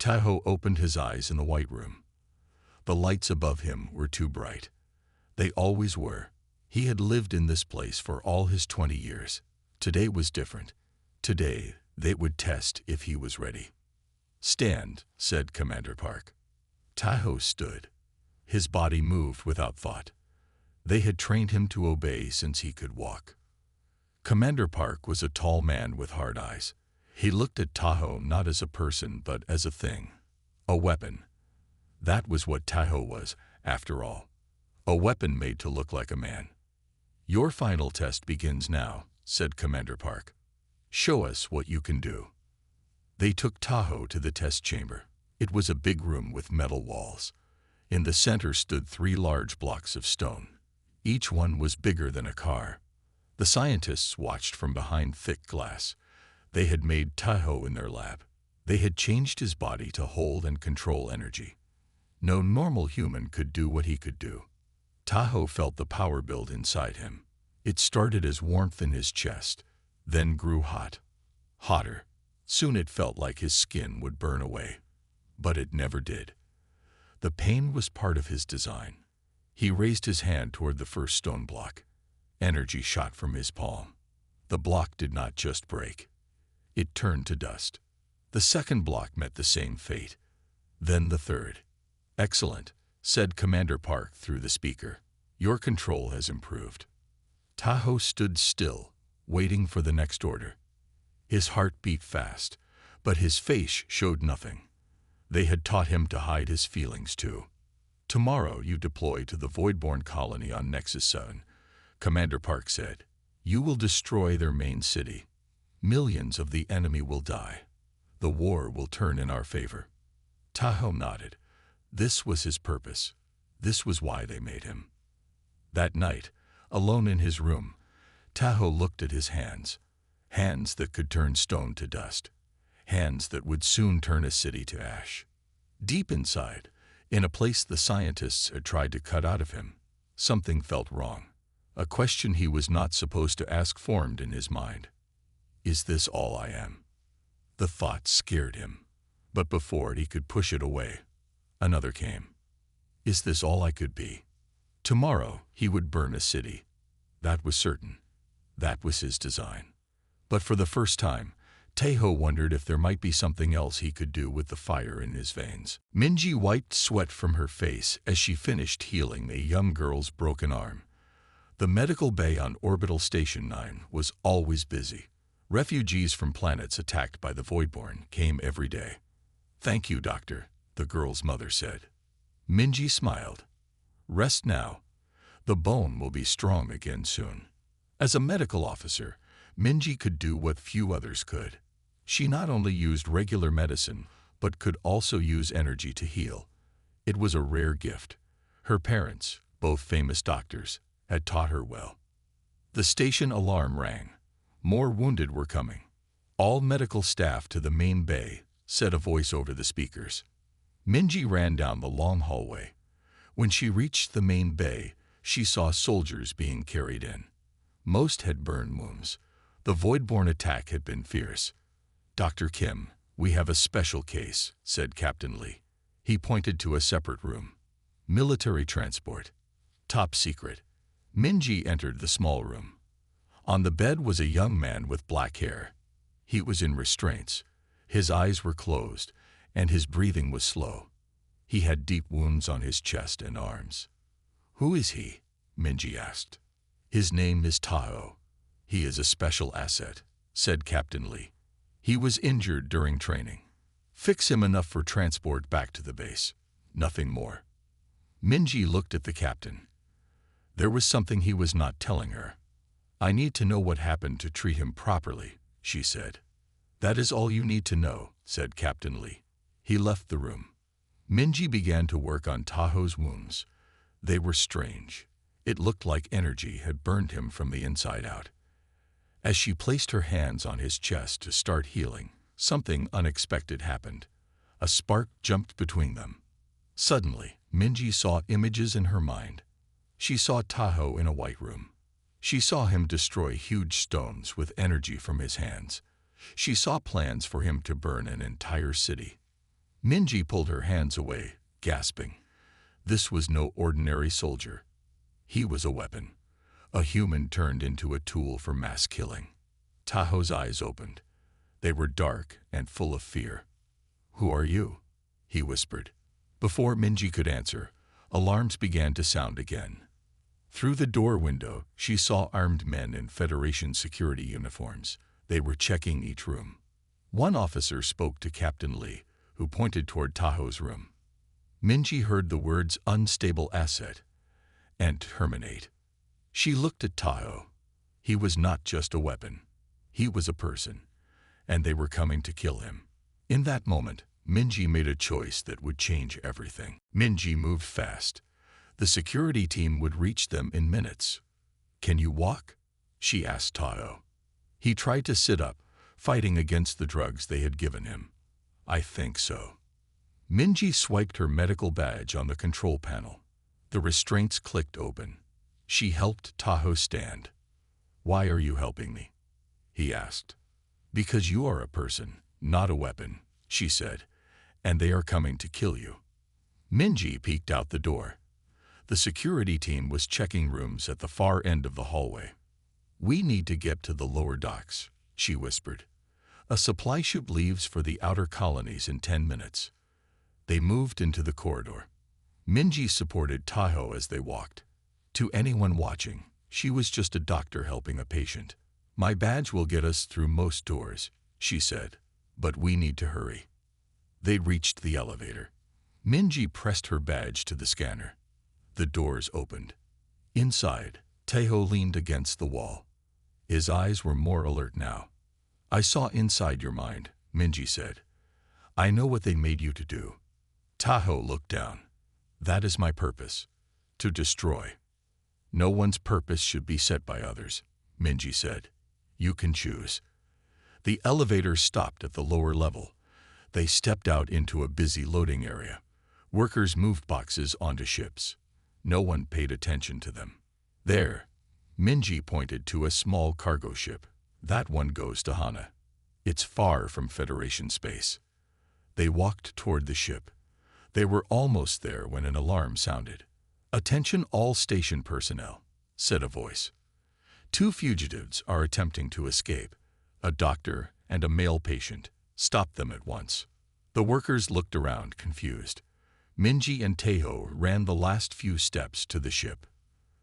Tahoe opened his eyes in the white room. The lights above him were too bright. They always were. He had lived in this place for all his 20 years. Today was different. Today, they would test if he was ready. "Stand," said Commander Park. Tahoe stood. His body moved without thought. They had trained him to obey since he could walk. Commander Park was a tall man with hard eyes. He looked at Tahoe not as a person but as a thing, a weapon. That was what Tahoe was, after all. A weapon made to look like a man. "Your final test begins now," said Commander Park. "Show us what you can do." They took Tahoe to the test chamber. It was a big room with metal walls. In the center stood 3 large blocks of stone. Each one was bigger than a car. The scientists watched from behind thick glass. They had made Tahoe in their lab. They had changed his body to hold and control energy. No normal human could do what he could do. Tahoe felt the power build inside him. It started as warmth in his chest, then grew hot. Hotter. Soon it felt like his skin would burn away. But it never did. The pain was part of his design. He raised his hand toward the first stone block. Energy shot from his palm. The block did not just break. It turned to dust. The second block met the same fate. Then the third. "Excellent," said Commander Park through the speaker. "Your control has improved." Tahoe stood still, waiting for the next order. His heart beat fast, but his face showed nothing. They had taught him to hide his feelings too. "Tomorrow you deploy to the Voidborn colony on Nexus 7, Commander Park said. "You will destroy their main city. Millions of the enemy will die. The war will turn in our favor." Tahoe nodded. This was his purpose. This was why they made him. That night, alone in his room, Tahoe looked at his hands. Hands that could turn stone to dust. Hands that would soon turn a city to ash. Deep inside, in a place the scientists had tried to cut out of him, something felt wrong. A question he was not supposed to ask formed in his mind. Is this all I am? The thought scared him. But before he could push it away, another came. Is this all I could be? Tomorrow he would burn a city. That was certain. That was his design. But for the first time, Tahoe wondered if there might be something else he could do with the fire in his veins. Minji wiped sweat from her face as she finished healing a young girl's broken arm. The medical bay on Orbital Station 9 was always busy. Refugees from planets attacked by the Voidborn came every day. "Thank you, Doctor," the girl's mother said. Minji smiled. "Rest now. The bone will be strong again soon." As a medical officer, Minji could do what few others could. She not only used regular medicine, but could also use energy to heal. It was a rare gift. Her parents, both famous doctors, had taught her well. The station alarm rang. More wounded were coming. "All medical staff to the main bay," said a voice over the speakers. Minji ran down the long hallway. When she reached the main bay, she saw soldiers being carried in. Most had burn wounds. The Voidborn attack had been fierce. "Dr. Kim, we have a special case," said Captain Lee. He pointed to a separate room. "Military transport. Top secret." Minji entered the small room. On the bed was a young man with black hair. He was in restraints. His eyes were closed, and his breathing was slow. He had deep wounds on his chest and arms. "Who is he?" Minji asked. "His name is Tahoe. He is a special asset," said Captain Lee. "He was injured during training. Fix him enough for transport back to the base. Nothing more." Minji looked at the captain. There was something he was not telling her. "I need to know what happened to treat him properly," she said. "That is all you need to know," said Captain Lee. He left the room. Minji began to work on Tahoe's wounds. They were strange. It looked like energy had burned him from the inside out. As she placed her hands on his chest to start healing, something unexpected happened. A spark jumped between them. Suddenly, Minji saw images in her mind. She saw Tahoe in a white room. She saw him destroy huge stones with energy from his hands. She saw plans for him to burn an entire city. Minji pulled her hands away, gasping. This was no ordinary soldier. He was a weapon, a human turned into a tool for mass killing. Taho's eyes opened. They were dark and full of fear. "Who are you?" he whispered. Before Minji could answer, alarms began to sound again. Through the door window, she saw armed men in Federation security uniforms. They were checking each room. One officer spoke to Captain Lee, who pointed toward Taho's room. Minji heard the words unstable asset and terminate. She looked at Taho. He was not just a weapon. He was a person, and they were coming to kill him. In that moment, Minji made a choice that would change everything. Minji moved fast. The security team would reach them in minutes. "Can you walk?" she asked Taho. He tried to sit up, fighting against the drugs they had given him. "I think so." Minji swiped her medical badge on the control panel. The restraints clicked open. She helped Taho stand. "Why are you helping me?" he asked. "Because you are a person, not a weapon," she said, "and they are coming to kill you." Minji peeked out the door. The security team was checking rooms at the far end of the hallway. "We need to get to the lower docks," she whispered. "A supply ship leaves for the outer colonies in 10 minutes. They moved into the corridor. Minji supported Taho as they walked. To anyone watching, she was just a doctor helping a patient. "My badge will get us through most doors," she said, "but we need to hurry." They reached the elevator. Minji pressed her badge to the scanner. The doors opened. Inside, Taho leaned against the wall. His eyes were more alert now. "I saw inside your mind," Minji said. "I know what they made you to do." Taho looked down. "That is my purpose. To destroy. No one's purpose should be set by others," Minji said. "You can choose." The elevator stopped at the lower level. They stepped out into a busy loading area. Workers moved boxes onto ships. No one paid attention to them. "There," Minji pointed to a small cargo ship. "That one goes to Hana. It's far from Federation space." They walked toward the ship. They were almost there when an alarm sounded. "Attention all station personnel," said a voice. "Two fugitives are attempting to escape. A doctor and a male patient. Stop them at once." The workers looked around, confused. Minji and Taho ran the last few steps to the ship.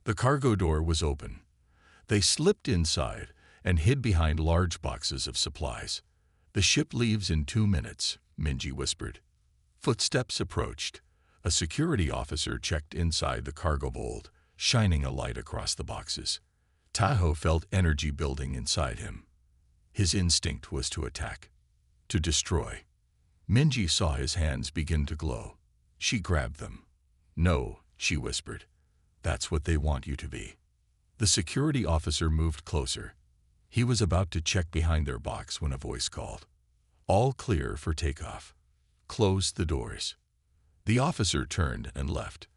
The cargo door was open. They slipped inside and hid behind large boxes of supplies. "The ship leaves in 2 minutes," Minji whispered. Footsteps approached. A security officer checked inside the cargo hold, shining a light across the boxes. Taho felt energy building inside him. His instinct was to attack, to destroy. Minji saw his hands begin to glow. She grabbed them. "No," she whispered. "That's what they want you to be." The security officer moved closer. He was about to check behind their box when a voice called. "All clear for takeoff. Close the doors." The officer turned and left.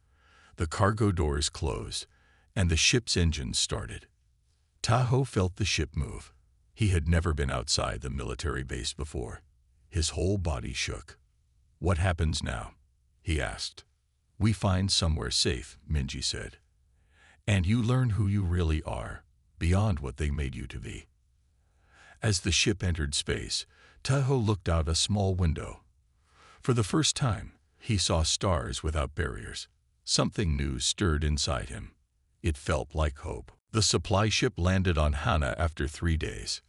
The cargo doors closed, and the ship's engines started. Taho felt the ship move. He had never been outside the military base before. His whole body shook. "What happens now?" he asked. "We find somewhere safe," Minji said. "And you learn who you really are, beyond what they made you to be." As the ship entered space, Taho looked out a small window. For the first time, he saw stars without barriers. Something new stirred inside him. It felt like hope. The supply ship landed on Hana after 3 days.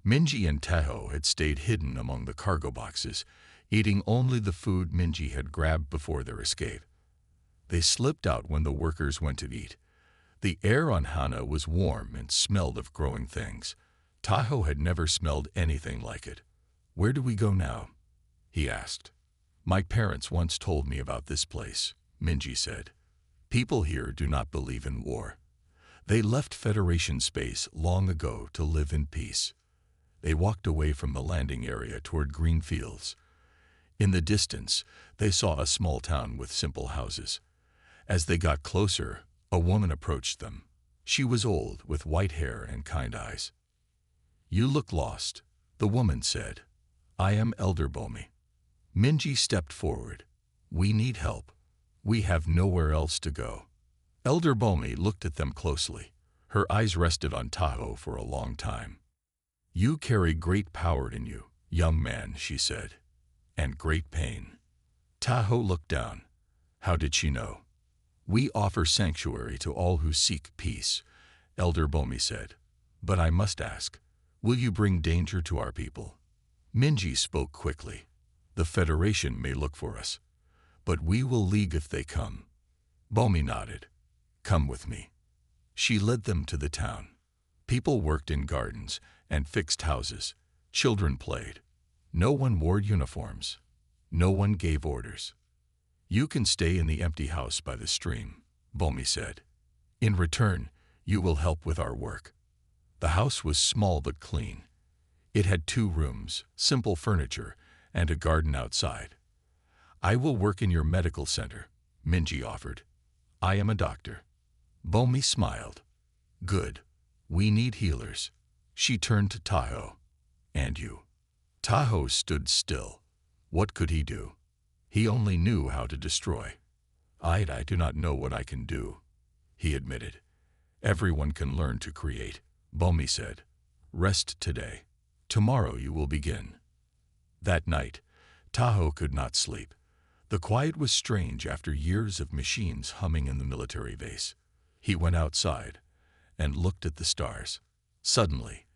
Minji and Taho had stayed hidden among the cargo boxes, eating only the food Minji had grabbed before their escape. They slipped out when the workers went to eat. The air on Hana was warm and smelled of growing things. Taho had never smelled anything like it. "Where do we go now?" he asked. "My parents once told me about this place," Minji said. "People here do not believe in war. They left Federation space long ago to live in peace." They walked away from the landing area toward green fields. In the distance, they saw a small town with simple houses. As they got closer, a woman approached them. She was old, with white hair and kind eyes. "You look lost," the woman said. "I am Elder Bomi." Minji stepped forward. We need help. We have nowhere else to go. Elder Bomi looked at them closely. Her eyes rested on Tahoe for a long time. You carry great power in you, young man, she said, and great pain. Tahoe looked down. How did she know? We offer sanctuary to all who seek peace, Elder Bomi said. But I must ask, will you bring danger to our people? Minji spoke quickly. The Federation may look for us, but we will league if they come. Bomi nodded. Come with me. She led them to the town. People worked in gardens and fixed houses. Children played. No one wore uniforms. No one gave orders. You can stay in the empty house by the stream, Bomi said. In return, you will help with our work. The house was small but clean. It had 2 rooms, simple furniture, and a garden outside. I will work in your medical center, Minji offered. I am a doctor. Bomi smiled. Good. We need healers. She turned to Tahoe. And you? Tahoe stood still. What could he do? He only knew how to destroy. I do not know what I can do, he admitted. Everyone can learn to create, Bomi said. Rest today. Tomorrow you will begin. That night, Tahoe could not sleep. The quiet was strange after years of machines humming in the military base. He went outside and looked at the stars. Suddenly,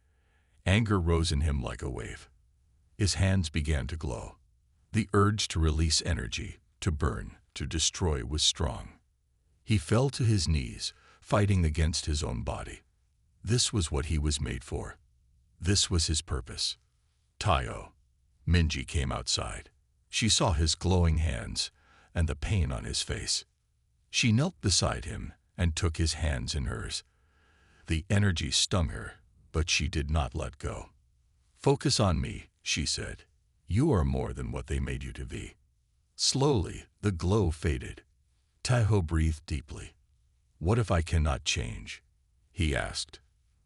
anger rose in him like a wave. His hands began to glow. The urge to release energy, to burn, to destroy was strong. He fell to his knees, fighting against his own body. This was what he was made for. This was his purpose. Tayo. Minji came outside. She saw his glowing hands and the pain on his face. She knelt beside him and took his hands in hers. The energy stung her, but she did not let go. Focus on me, she said. You are more than what they made you to be. Slowly, the glow faded. Tahoe breathed deeply. What if I cannot change? He asked.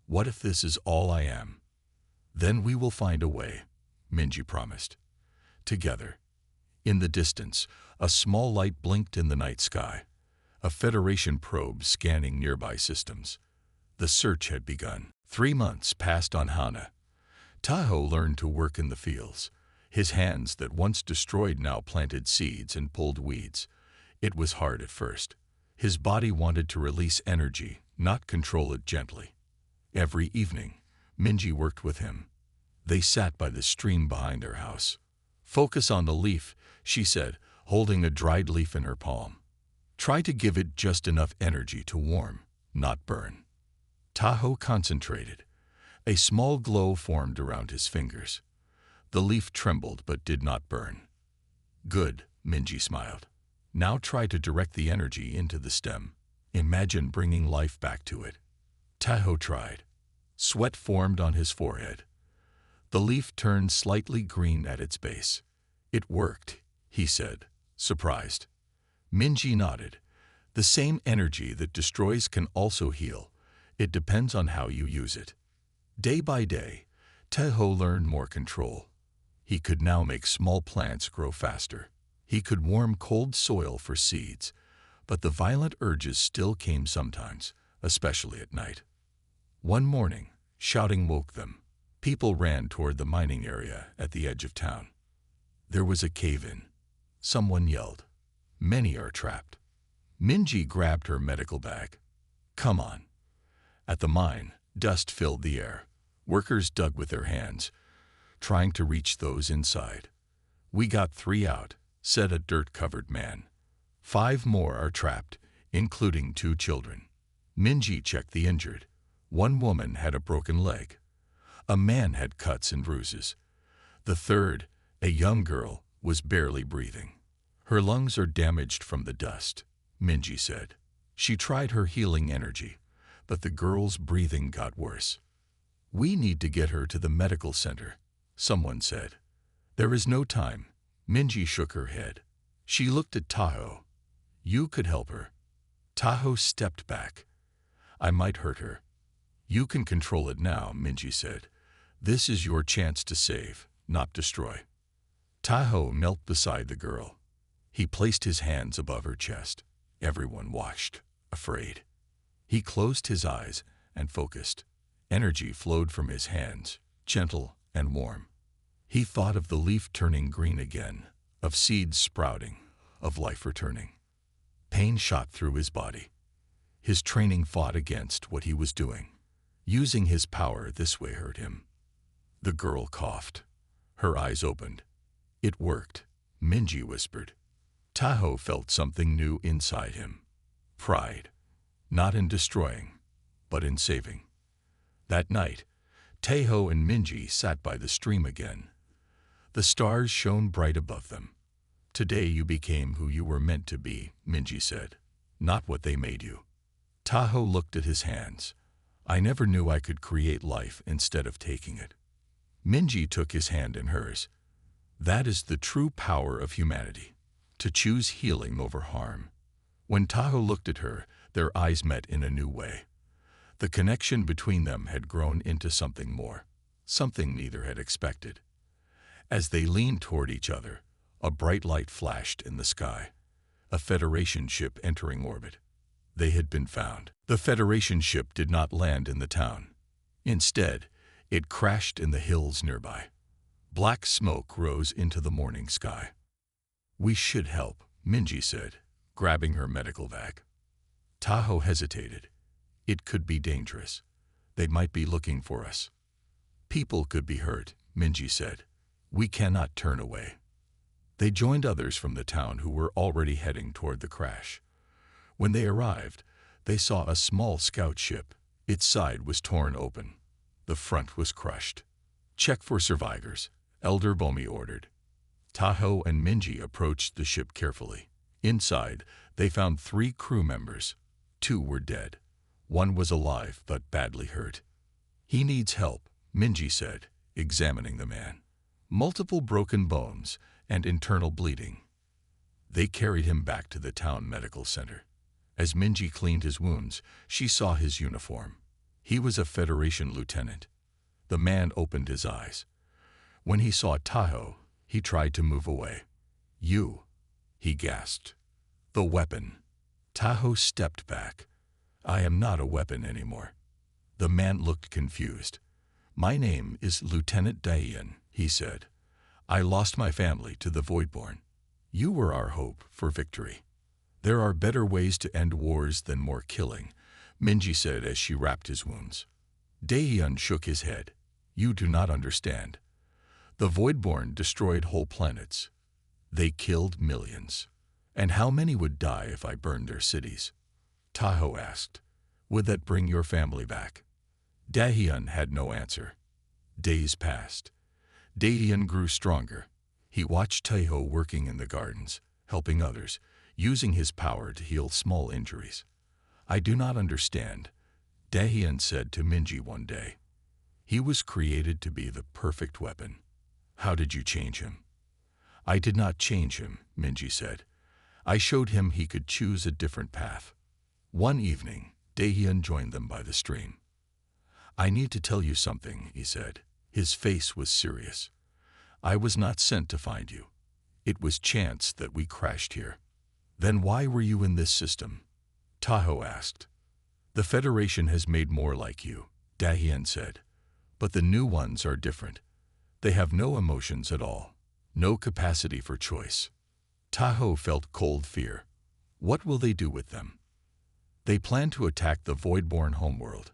What if this is all I am? Then we will find a way, Minji promised. Together. In the distance, a small light blinked in the night sky. A Federation probe scanning nearby systems. The search had begun. 3 months passed on Hana. Tahoe learned to work in the fields. His hands that once destroyed now planted seeds and pulled weeds. It was hard at first. His body wanted to release energy, not control it gently. Every evening, Minji worked with him. They sat by the stream behind their house. Focus on the leaf, she said, holding a dried leaf in her palm. Try to give it just enough energy to warm, not burn. Tahoe concentrated. A small glow formed around his fingers. The leaf trembled but did not burn. Good, Minji smiled. Now try to direct the energy into the stem. Imagine bringing life back to it. Tahoe tried. Sweat formed on his forehead. The leaf turned slightly green at its base. It worked, he said, surprised. Minji nodded. The same energy that destroys can also heal. It depends on how you use it. Day by day, Tahoe learned more control. He could now make small plants grow faster. He could warm cold soil for seeds, but the violent urges still came sometimes, especially at night. One morning, shouting woke them. People ran toward the mining area at the edge of town. There was a cave-in. Someone yelled. Many are trapped. Minji grabbed her medical bag. Come on. At the mine, dust filled the air. Workers dug with their hands, trying to reach those inside. We got 3 out, said a dirt-covered man. 5 more are trapped, including 2 children. Minji checked the injured. 1 woman had a broken leg. A man had cuts and bruises. The third, a young girl, was barely breathing. Her lungs are damaged from the dust, Minji said. She tried her healing energy, but the girl's breathing got worse. We need to get her to the medical center, someone said. There is no time. Minji shook her head. She looked at Tahoe. You could help her. Tahoe stepped back. I might hurt her. You can control it now, Minji said. This is your chance to save, not destroy. Tahoe knelt beside the girl. He placed his hands above her chest. Everyone watched, afraid. He closed his eyes and focused. Energy flowed from his hands, gentle and warm. He thought of the leaf turning green again, of seeds sprouting, of life returning. Pain shot through his body. His training fought against what he was doing. Using his power this way hurt him. The girl coughed. Her eyes opened. It worked, Minji whispered. Tahoe felt something new inside him. Pride. Not in destroying, but in saving. That night, Tahoe and Minji sat by the stream again. The stars shone bright above them. Today you became who you were meant to be, Minji said, not what they made you. Tahoe looked at his hands. I never knew I could create life instead of taking it. Minji took his hand in hers. That is the true power of humanity, to choose healing over harm. When Tahoe looked at her, their eyes met in a new way. The connection between them had grown into something more, something neither had expected. As they leaned toward each other, a bright light flashed in the sky. A Federation ship entering orbit. They had been found. The Federation ship did not land in the town. Instead, it crashed in the hills nearby. Black smoke rose into the morning sky. We should help, Minji said, grabbing her medical bag. Tahoe hesitated. It could be dangerous. They might be looking for us. People could be hurt, Minji said. We cannot turn away. They joined others from the town who were already heading toward the crash. When they arrived, they saw a small scout ship. Its side was torn open. The front was crushed. Check for survivors, Elder Bomi ordered. Tahoe and Minji approached the ship carefully. Inside, they found 3 crew members. 2 were dead. 1 was alive but badly hurt. He needs help, Minji said, examining the man. Multiple broken bones and internal bleeding. They carried him back to the town medical center. As Minji cleaned his wounds, she saw his uniform. He was a Federation lieutenant. The man opened his eyes. When he saw Tahoe, he tried to move away. You, he gasped. The weapon. Tahoe stepped back. I am not a weapon anymore. The man looked confused. My name is Lieutenant Daein, he said. I lost my family to the Voidborn. You were our hope for victory. There are better ways to end wars than more killing, Minji said as she wrapped his wounds. Daein shook his head. You do not understand. The Voidborn destroyed whole planets. They killed millions. And how many would die if I burned their cities? Tahoe asked. Would that bring your family back? Daein had no answer. Days passed. Daein grew stronger. He watched Tahoe working in the gardens, helping others, using his power to heal small injuries. I do not understand, Daein said to Minji one day. He was created to be the perfect weapon. How did you change him? I did not change him, Minji said. I showed him he could choose a different path. One evening, Daein joined them by the stream. I need to tell you something, he said. His face was serious. I was not sent to find you. It was chance that we crashed here. Then why were you in this system? Tahoe asked. The Federation has made more like you, Daein said. But the new ones are different. They have no emotions at all, no capacity for choice. Tahoe felt cold fear. What will they do with them? They plan to attack the Voidborn homeworld,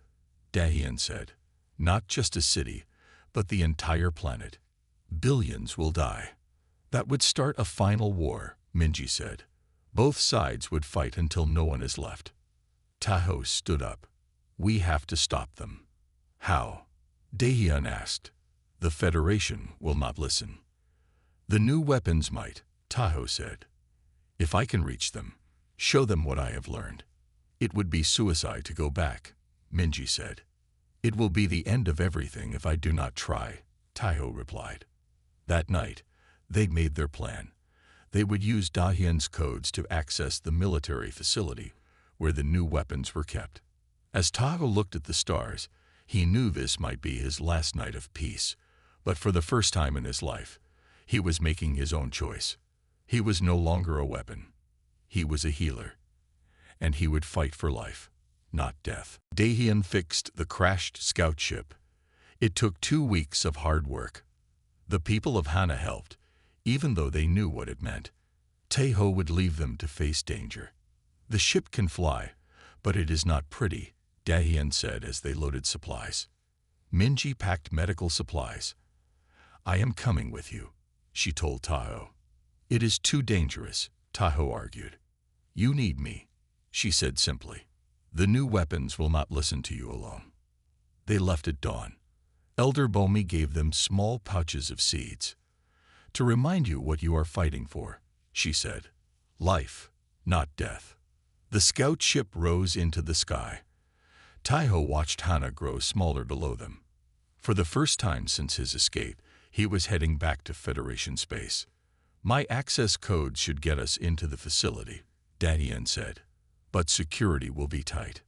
Daein said. Not just a city, but the entire planet. Billions will die. That would start a final war, Minji said. Both sides would fight until no one is left. Tahoe stood up. We have to stop them. How? Daein asked. The Federation will not listen. The new weapons might, Tahoe said. If I can reach them, show them what I have learned. It would be suicide to go back, Minji said. It will be the end of everything if I do not try, Tahoe replied. That night, they made their plan. They would use Daein's codes to access the military facility where the new weapons were kept. As Tahoe looked at the stars, he knew this might be his last night of peace, but for the first time in his life, He was making his own choice. He was no longer a weapon. He was a healer. And he would fight for life, not death. Daehyun fixed the crashed scout ship. It took 2 weeks of hard work. The people of Hana helped, even though they knew what it meant. Taeho would leave them to face danger. The ship can fly, but it is not pretty, Daehyun said as they loaded supplies. Minji packed medical supplies. I am coming with you, she told Taeho. It is too dangerous, Taeho argued. You need me, she said simply. The new weapons will not listen to you alone. They left at dawn. Elder Bomi gave them small pouches of seeds. To remind you what you are fighting for, she said. Life, not death. The scout ship rose into the sky. Taeho watched Hana grow smaller below them. For the first time since his escape, he was heading back to Federation space. My access code should get us into the facility, Daehyun said, but security will be tight.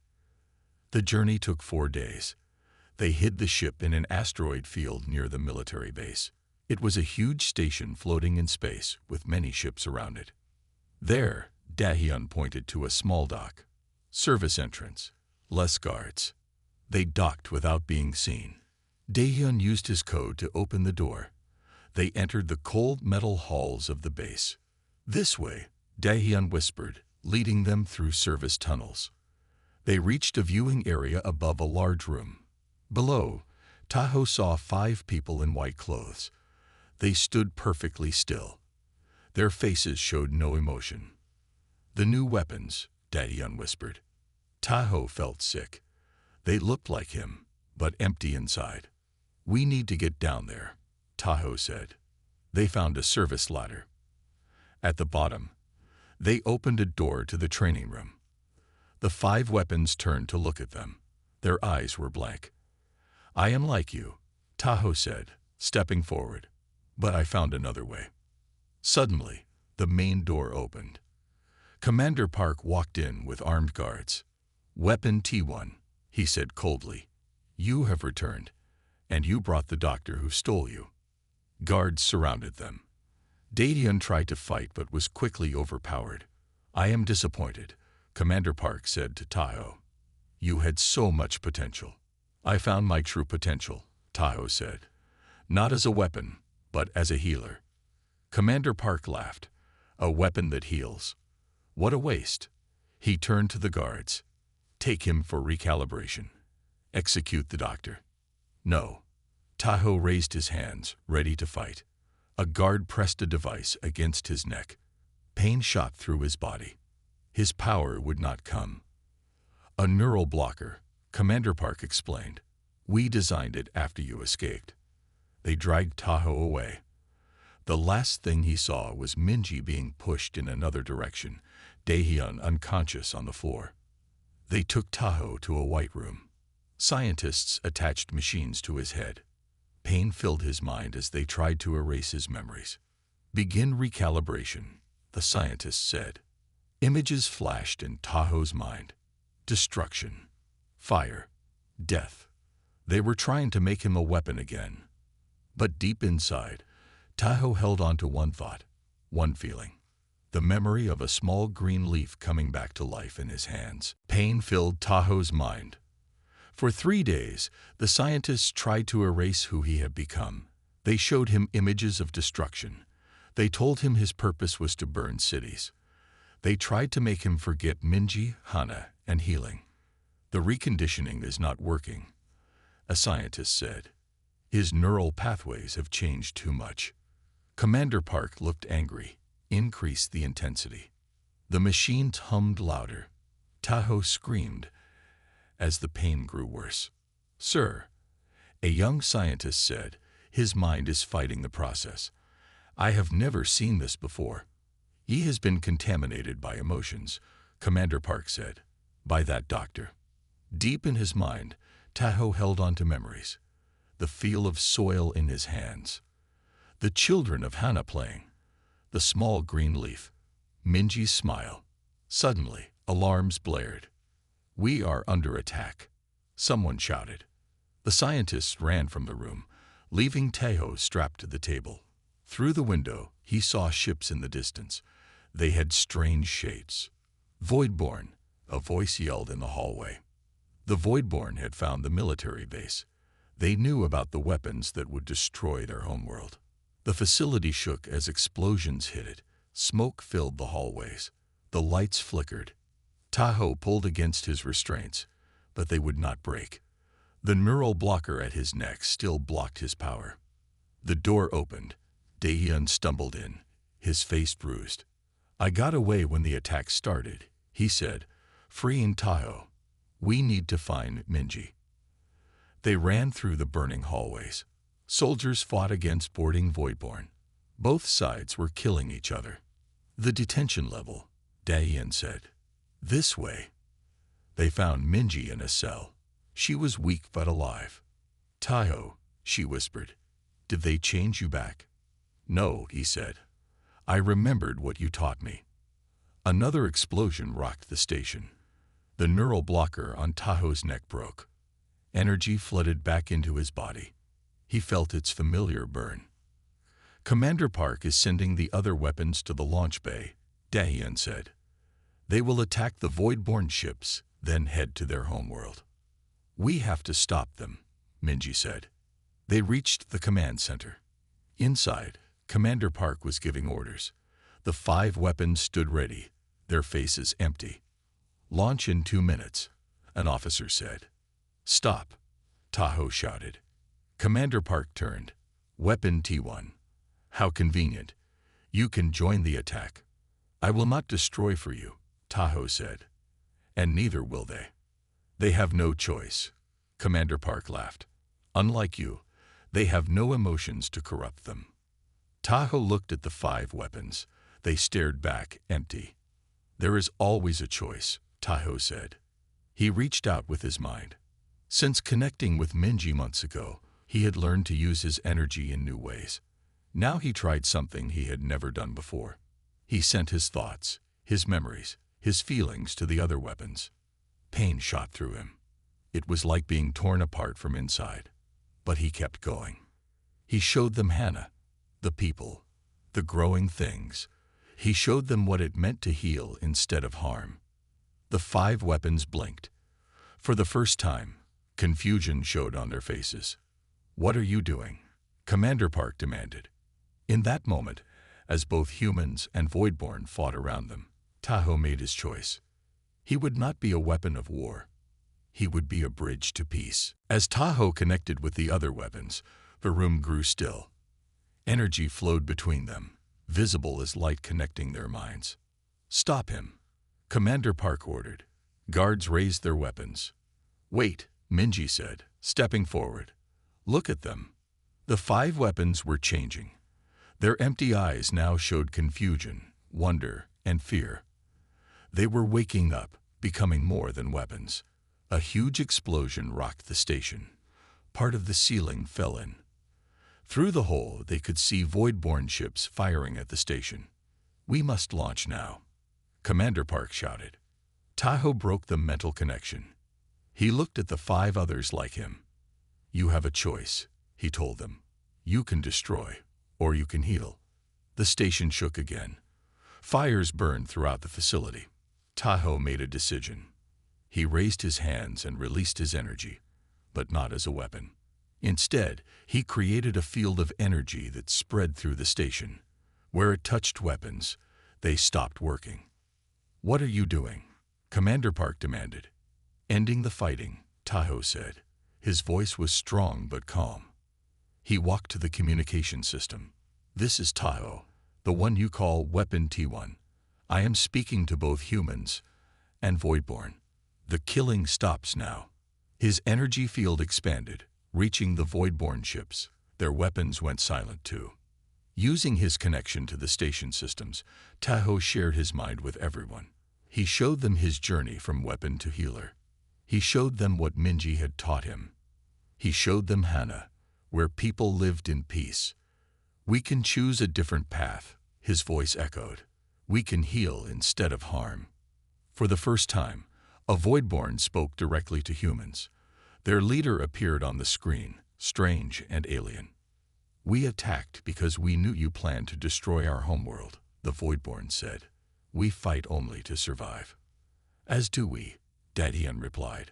The journey took 4 days. They hid the ship in an asteroid field near the military base. It was a huge station floating in space with many ships around it. There, Daehyun pointed to a small dock. Service entrance. Less guards. They docked without being seen. Daehyun used his code to open the door. They entered the cold metal halls of the base. This way, Daehyun whispered, leading them through service tunnels. They reached a viewing area above a large room. Below, Taeho saw 5 people in white clothes. They stood perfectly still. Their faces showed no emotion. The new weapons, Daehyun whispered. Taeho felt sick. They looked like him, but empty inside. We need to get down there, Taeho said. They found a service ladder. At the bottom, they opened a door to the training room. The 5 weapons turned to look at them. Their eyes were blank. I am like you, Taeho said, stepping forward. But I found another way. Suddenly, the main door opened. Commander Park walked in with armed guards. Weapon T1, he said coldly. You have returned, and you brought the doctor who stole you. Guards surrounded them. Daehyun tried to fight but was quickly overpowered. I am disappointed, Commander Park said to Taeho. You had so much potential. I found my true potential, Taeho said. Not as a weapon, but as a healer. Commander Park laughed. A weapon that heals. What a waste. He turned to the guards. Take him for recalibration. Execute the doctor. No. Taeho raised his hands, ready to fight. A guard pressed a device against his neck. Pain shot through his body. His power would not come. A neural blocker, Commander Park explained. We designed it after you escaped. They dragged Taeho away. The last thing he saw was Minji being pushed in another direction, Daehyun unconscious on the floor. They took Taeho to a white room. Scientists attached machines to his head. Pain filled his mind as they tried to erase his memories. Begin recalibration, the scientists said. Images flashed in Taeho's mind. Destruction, fire, death. They were trying to make him a weapon again. But deep inside, Taeho held on to one thought, one feeling. The memory of a small green leaf coming back to life in his hands. Pain filled Taeho's mind. For 3 days, the scientists tried to erase who he had become. They showed him images of destruction. They told him his purpose was to burn cities. They tried to make him forget Minji, Hana, and healing. The reconditioning is not working, a scientist said. His neural pathways have changed too much. Commander Park looked angry, increased the intensity. The machines hummed louder. Taeho screamed as the pain grew worse. Sir, a young scientist said, his mind is fighting the process. I have never seen this before. He has been contaminated by emotions, Commander Park said, by that doctor. Deep in his mind, Taeho held on to memories. The feel of soil in his hands. The children of Hana playing. The small green leaf. Minji's smile. Suddenly, alarms blared. We are under attack, someone shouted. The scientists ran from the room, leaving Taeho strapped to the table. Through the window, he saw ships in the distance. They had strange shapes. Voidborn, a voice yelled in the hallway. The Voidborn had found the military base. They knew about the weapons that would destroy their homeworld. The facility shook as explosions hit it. Smoke filled the hallways. The lights flickered. Tahoe pulled against his restraints, but they would not break. The neural blocker at his neck still blocked his power. The door opened. Daehyun stumbled in, his face bruised. "I got away when the attack started," he said, freeing Tahoe. "We need to find Minji." They ran through the burning hallways. Soldiers fought against boarding Voidborn. Both sides were killing each other. "The detention level," Daehyun said. "This way." They found Minji in a cell. She was weak but alive. "Tahoe," she whispered, "did they change you back?" "No," he said. "I remembered what you taught me." Another explosion rocked the station. The neural blocker on Tahoe's neck broke. Energy flooded back into his body. He felt its familiar burn. "Commander Park is sending the other weapons to the launch bay," Daehyun said. "They will attack the Voidborn ships, then head to their homeworld." "We have to stop them," Minji said. They reached the command center. Inside, Commander Park was giving orders. The 5 weapons stood ready, their faces empty. "Launch in 2 minutes," an officer said. "Stop," Tahoe shouted. Commander Park turned. "Weapon T1. How convenient. You can join the attack." "I will not destroy for you," Tahoe said. "And neither will they." "They have no choice," Commander Park laughed. "Unlike you, they have no emotions to corrupt them." Tahoe looked at the 5 weapons. They stared back, empty. "There is always a choice," Tahoe said. He reached out with his mind. Since connecting with Minji months ago, he had learned to use his energy in new ways. Now he tried something he had never done before. He sent his thoughts, his memories, his feelings to the other weapons. Pain shot through him. It was like being torn apart from inside. But he kept going. He showed them Hannah, the people, the growing things. He showed them what it meant to heal instead of harm. The 5 weapons blinked. For the first time, confusion showed on their faces. "What are you doing?" Commander Park demanded. In that moment, as both humans and Voidborn fought around them, Tahoe made his choice. He would not be a weapon of war. He would be a bridge to peace. As Tahoe connected with the other weapons, the room grew still. Energy flowed between them, visible as light connecting their minds. "Stop him," Commander Park ordered. Guards raised their weapons. "Wait," Minji said, stepping forward. "Look at them." The 5 weapons were changing. Their empty eyes now showed confusion, wonder, and fear. They were waking up, becoming more than weapons. A huge explosion rocked the station. Part of the ceiling fell in. Through the hole, they could see Voidborn ships firing at the station. "We must launch now," Commander Park shouted. Tahoe broke the mental connection. He looked at the 5 others like him. "You have a choice," he told them. "You can destroy, or you can heal." The station shook again. Fires burned throughout the facility. Tahoe made a decision. He raised his hands and released his energy, but not as a weapon. Instead, he created a field of energy that spread through the station. Where it touched weapons, they stopped working. "What are you doing?" Commander Park demanded. "Ending the fighting," Tahoe said. His voice was strong but calm. He walked to the communication system. "This is Tahoe, the one you call Weapon T1. I am speaking to both humans and Voidborn. The killing stops now." His energy field expanded, reaching the Voidborn ships. Their weapons went silent too. Using his connection to the station systems, Tahoe shared his mind with everyone. He showed them his journey from weapon to healer. He showed them what Minji had taught him. He showed them Hannah, where people lived in peace. "We can choose a different path," his voice echoed. "We can heal instead of harm." For the first time, a Voidborn spoke directly to humans. Their leader appeared on the screen, strange and alien. We attacked because we knew you planned to destroy our homeworld, the Voidborn said. We fight only to survive. As do we, Dadian replied.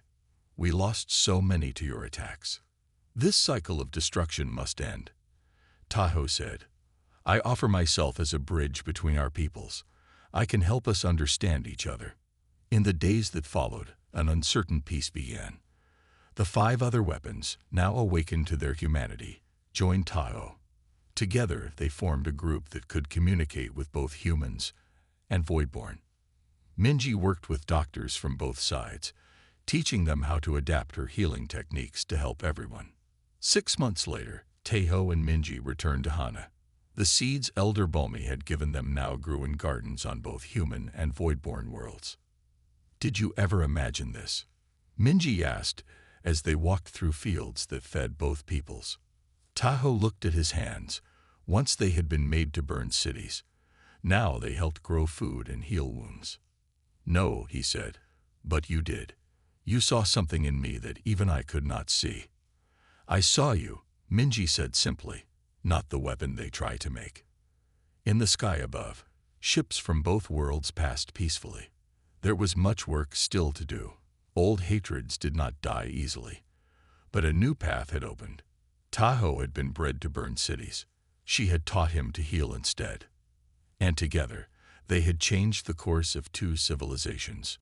We lost so many to your attacks. This cycle of destruction must end. Tahoe said, I offer myself as a bridge between our peoples. I can help us understand each other. In the days that followed, an uncertain peace began. The 5 other weapons, now awakened to their humanity, joined Tahoe. Together they formed a group that could communicate with both humans and Voidborn. Minji worked with doctors from both sides, teaching them how to adapt her healing techniques to help everyone. 6 months later, Tahoe and Minji returned to Hana. The seeds Elder Bomi had given them now grew in gardens on both human and Voidborn worlds. Did you ever imagine this? Minji asked as they walked through fields that fed both peoples. Tahoe looked at his hands. Once they had been made to burn cities. Now they helped grow food and heal wounds. No, he said, but you did. You saw something in me that even I could not see. I saw you, Minji said simply, not the weapon they try to make. In the sky above, ships from both worlds passed peacefully. There was much work still to do. Old hatreds did not die easily. But a new path had opened. Tahoe had been bred to burn cities. She had taught him to heal instead. And together, they had changed the course of 2 civilizations.